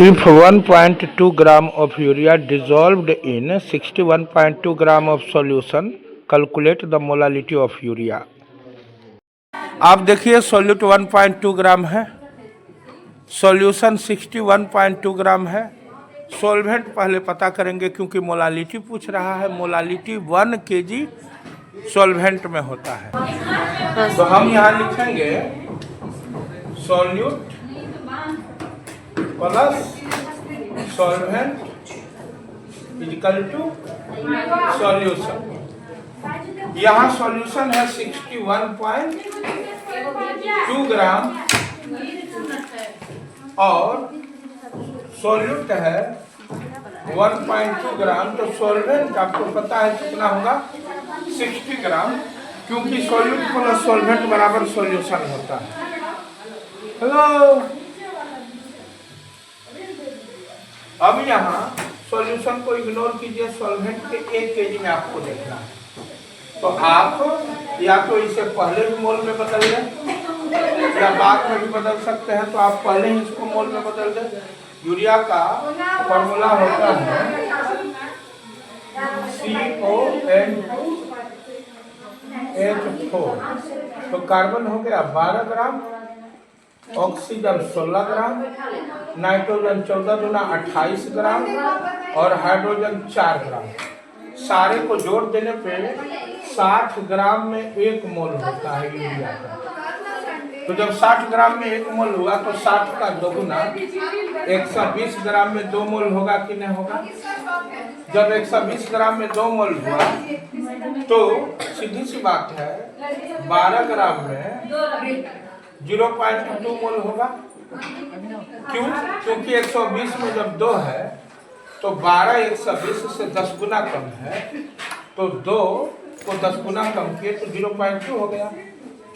If 1.2 gram of urea dissolved in 61.2 gram of solution, calculate the molality of urea. आप देखिए solute 1.2 ग्राम है, solution 61.2 ग्राम है। Solvent पहले पता करेंगे क्योंकि मोलालिटी पूछ रहा है। मोलालिटी 1 kg सॉल्वेंट में होता है। तो हम यहाँ लिखेंगे solute plus solvent equal to solution. यहाँ सॉल्यूशन है 61.2 ग्राम और सॉल्यूट है 1.2 ग्राम। तो सॉल्वेंट आपको पता है कितना होगा, 60 ग्राम, क्योंकि सॉल्यूट प्लस सॉल्वेंट बराबर सॉल्यूशन होता है। हेलो, अब यहाँ सॉल्यूशन को इग्नोर कीजिए, सॉल्वेंट के 1 kg में आपको देखना है। तो आप या तो इसे पहले भी मोल में बदल दें या बाद में भी बदल सकते हैं। तो आप पहले ही इसको मोल में बदल दें। यूरिया का फॉर्मूला होता है CON2H4। तो कार्बन हो गया 12 ग्राम, ऑक्सीजन 16 ग्राम, नाइट्रोजन 14 दूना 28 ग्राम और हाइड्रोजन 4 ग्राम। सारे को जोड़ देने पे 60 ग्राम में 1 मोल होता है यूरिया का। तो जब 60 ग्राम में 1 मोल हुआ तो 60 का दोगुना 120 ग्राम में 2 मोल होगा कि नहीं होगा। जब 120 ग्राम में 2 मोल हुआ तो सीधी सी बात है 12 ग्राम में 0.2 मोल होगा। क्यों? क्योंकि 120 में जब 2 है तो 12 120 से 10 गुना कम है, तो 2 को 10 गुना कम किए तो 0.2 हो गया।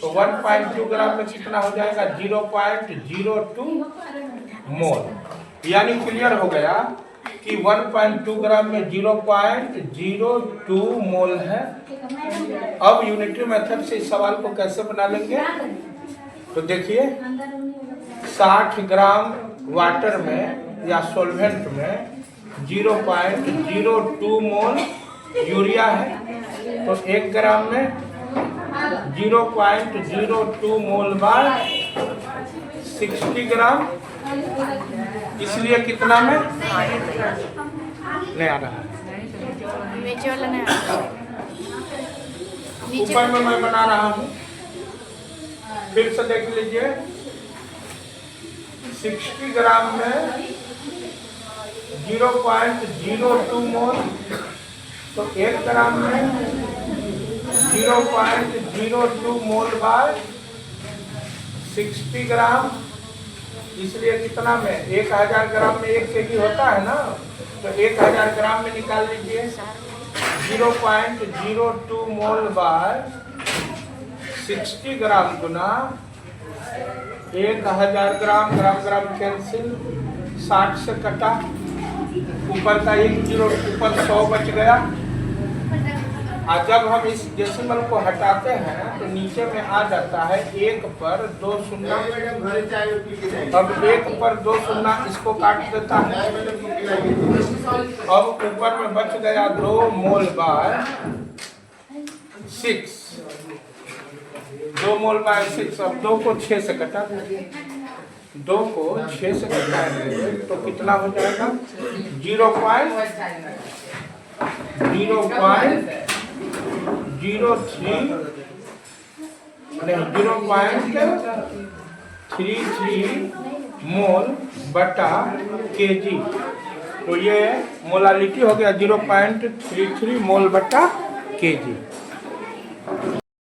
तो 1.2 ग्राम में कितना हो जाएगा, 0.02 मोल। यानी क्लियर हो गया कि 1.2 ग्राम में 0.02 मोल है। अब यूनिटरी मेथड से इस सवाल को कैसे बना लेंगे, तो देखिए 60 ग्राम वाटर में या सॉल्वेंट में 0.02 मोल यूरिया है। तो 1 ग्राम में 0.02 मोल बार 60 ग्राम, इसलिए कितना में नहीं आ रहा है, ऊपर में मैं बना रहा हूँ। फिर से देख लीजिए 60 ग्राम में 0.02 मोल, तो 1 ग्राम में 0.02 मोल बाय 60 ग्राम, इसलिए कितना में 1000 ग्राम में 1 kg होता है ना। तो 1000 ग्राम में निकाल लीजिए 0.02 मोल बाय 60 ग्राम गुना 1000 ग्राम, ग्राम ग्राम कैंसिल, 60 से कटा, ऊपर का 1 जीरो, ऊपर 100 बच गया। और जब हम इस डेसिमल को हटाते हैं तो नीचे में आ जाता है 1 पर 2 शून्य। अब 1 पर 2 शून्य इसको काट देता है। अब ऊपर में बच गया 2 मोल बाय 6, 2 मोल बाय 6। अब 2 को 6 से कटा, 2 को 6 से घटाएंगे तो कितना हो जाएगा, 0.33 मोल बटा kg। तो ये मोलालिटी हो गया 0.33 मोल बटा kg।